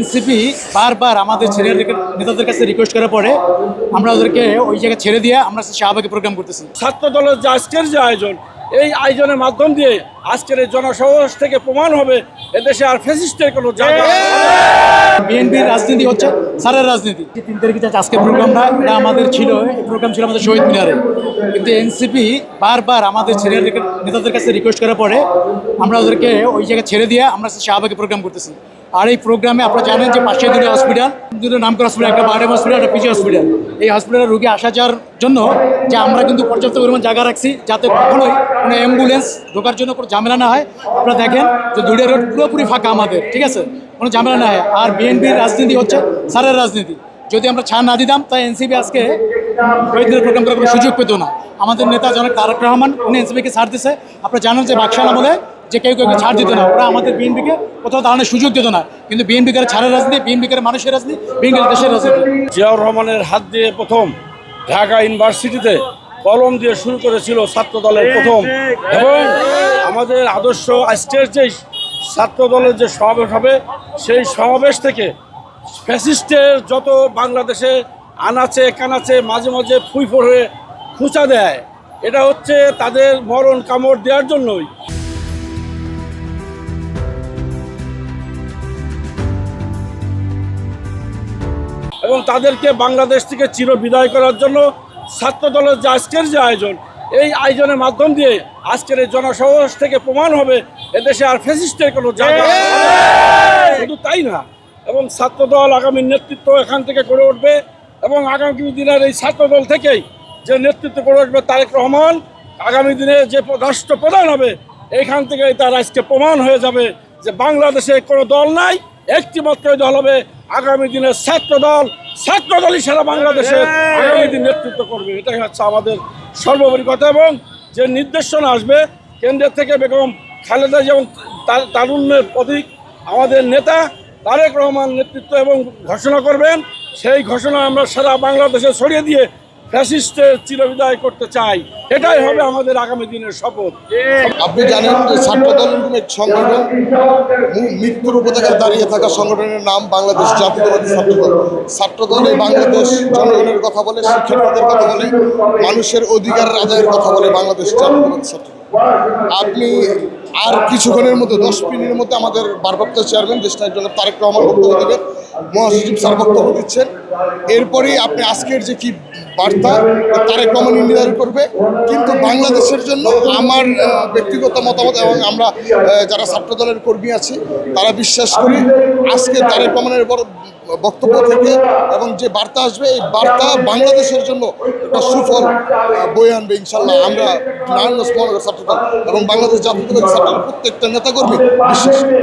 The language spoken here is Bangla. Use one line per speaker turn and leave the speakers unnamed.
এনসিপি বারবার আমাদের ছেলের নেতাদের কাছে রিকোয়েস্ট করার পরে আমরা ওদেরকে ওই জায়গায় ছেড়ে দিয়ে আমরা শাহবাগে প্রোগ্রাম করতেছি।
ছাত্র দলের যে আজকের যে আয়োজন, এই আয়োজনের মাধ্যম দিয়ে আজকের এই জনসমাবেশ থেকে প্রমাণ হবে এদেশে আর ফ্যাসিস্টের কোনো জায়গা।
বিএনপির রাজনীতি হচ্ছে স্যারের রাজনীতি। 3 তারিখে যে আজকে প্রোগ্রামটা এটা আমাদের ছিল, এই প্রোগ্রাম ছিল আমাদের শহীদ মিনারে, কিন্তু এনসিপি বারবার আমাদের ছেলের নেতাদের কাছে রিকোয়েস্ট করার পরে আমরা ওদেরকে ওই জায়গায় ছেড়ে দিয়ে আমরা শাহবাগে প্রোগ্রাম করতেছি। আর এই প্রোগ্রামে আপনারা জানেন যে পাশে দুটো হসপিটাল, দুটো নামকরা হসপিটাল, একটা বারডেম হসপিটাল, একটা পিজি হসপিটাল। এই হসপিটালের রোগী আসা যাওয়ার জন্য যে আমরা কিন্তু পর্যাপ্ত পরিমাণ জায়গা রাখছি, যাতে কখনোই কোনো অ্যাম্বুলেন্স ঢোকার জন্য কোনো ঝামেলা না হয়। আপনারা দেখেন যে দুইটা রোড পুরোপুরি ফাঁকা আমাদের, ঠিক আছে, কোনো ঝামেলা না হয়। আর বিএনপির রাজনীতি হচ্ছে স্যারের রাজনীতি। যদি আমরা ছাড় না দিতাম তাই এনসিপি আজকে শহীদ মিনার প্রোগ্রাম করার কোনো সুযোগ পেত না। আমাদের নেতা জনক তারেক রহমান উনি এনসিপিকে ছাড় দিছে। আপনারা জানেন যে বাকশাল আমলে যে কেউ ছাড় দিত না, ওরা আমাদের বিএনপিকে কোথাও দাঁড়ানোর সুযোগ দিত না। কিন্তু বিএনপিকার ছাড়ের রাজনীতি, বিএনপিকার মানুষের রাজনীতি, বিএনপির দেশের রাজনীতি।
জিয়াউর রহমানের হাত দিয়ে প্রথম ঢাকা ইউনিভার্সিটিতে কলম দিয়ে শুরু করেছিল ছাত্র দলের প্রথম, এবং আমাদের আদর্শ আজকের যে ছাত্র দলের যে সমাবেশ হবে, সেই সমাবেশ থেকে ফ্যাসিস্টের যত বাংলাদেশে আনাচে কানাচে মাঝে মাঝে ফুই ফোড়ে খুঁচা দেয়, এটা হচ্ছে তাদের মরণ কামড় দেওয়ার জন্যই। এবং তাদেরকে বাংলাদেশ থেকে চির বিদায় করার জন্য ছাত্র দলের যে আজকের যে আয়োজন, এই আয়োজনের মাধ্যম দিয়ে আজকের এই জনসমাবেশ থেকে প্রমাণ হবে এদেশে আর ফ্যাসিস্টের কোনো জায়গা। শুধু তাই না, এবং ছাত্র দল আগামী নেতৃত্ব এখান থেকে গড়ে উঠবে, এবং আগামী দিনের এই ছাত্র দল থেকেই যে নেতৃত্ব গড়ে উঠবে তারেক রহমান, আগামী দিনে যে রাষ্ট্রপ্রধান হবে, এইখান থেকে তার আজকে প্রমাণ হয়ে যাবে যে বাংলাদেশে কোনো দল নাই, একটি মাত্র দল হবে আগামী দিনের ছাত্র দল। ছাত্র দলই সারা বাংলাদেশে আগামী দিন নেতৃত্ব করবে, এটাই হচ্ছে আমাদের সর্বোপরি কথা। এবং যে নির্দেশনা আসবে কেন্দ্রের থেকে, বেগম খালেদা যেমন তারুণ্যের প্রতীক, আমাদের নেতা তারেক রহমান নেতৃত্ব এবং ঘোষণা করবেন, সেই ঘোষণা আমরা সারা বাংলাদেশে ছড়িয়ে দিয়ে ফ্যাসিস্টের চিরবিদায় করতে চাই। এটাই হবে আমাদের আগামী দিনের শপথ।
আপনি জানেন যে ছাত্র দলের সংগঠন মৃত্যুর উপত্যকায় দাঁড়িয়ে থাকা সংগঠনের নাম বাংলাদেশ জাতীয়তাবাদী ছাত্রদল। ছাত্রদল এই বাংলাদেশ জনগণের কথা বলে, শিক্ষার্থীদের কথা বলে, মানুষের অধিকারের আদায়ের কথা বলে বাংলাদেশ জাতীয়তাবাদী ছাত্রদল। আপনি আর কিছুক্ষণের মধ্যে 10 মিনিটের মধ্যে আমাদের ভারপ্রাপ্ত চেয়ারম্যান দেশনায়ক জনাব তারেক রহমান বক্তব্য দেবেন, মহাসচিব স্যার বক্তব্য দিচ্ছেন। এরপরেই আপনি আজকের যে কি বার্তা তারেক রহমান নির্ধারণ করবে। কিন্তু বাংলাদেশের জন্য আমার ব্যক্তিগত মতামত, এবং আমরা যারা ছাত্র দলের কর্মী আছি তারা বিশ্বাস করি আজকে তারেক রহমানের বক্তব্য থেকে এবং যে বার্তা আসবে, এই বার্তা বাংলাদেশের জন্য একটা সুফল বয়ে আনবে ইনশাল্লাহ। আমরা নারায়ণগঞ্জ মহানগর ছাত্র দল এবং বাংলাদেশ জাতীয়তাবাদী ছাত্র দলের প্রত্যেকটা নেতাকর্মী বিশ্বাস করি।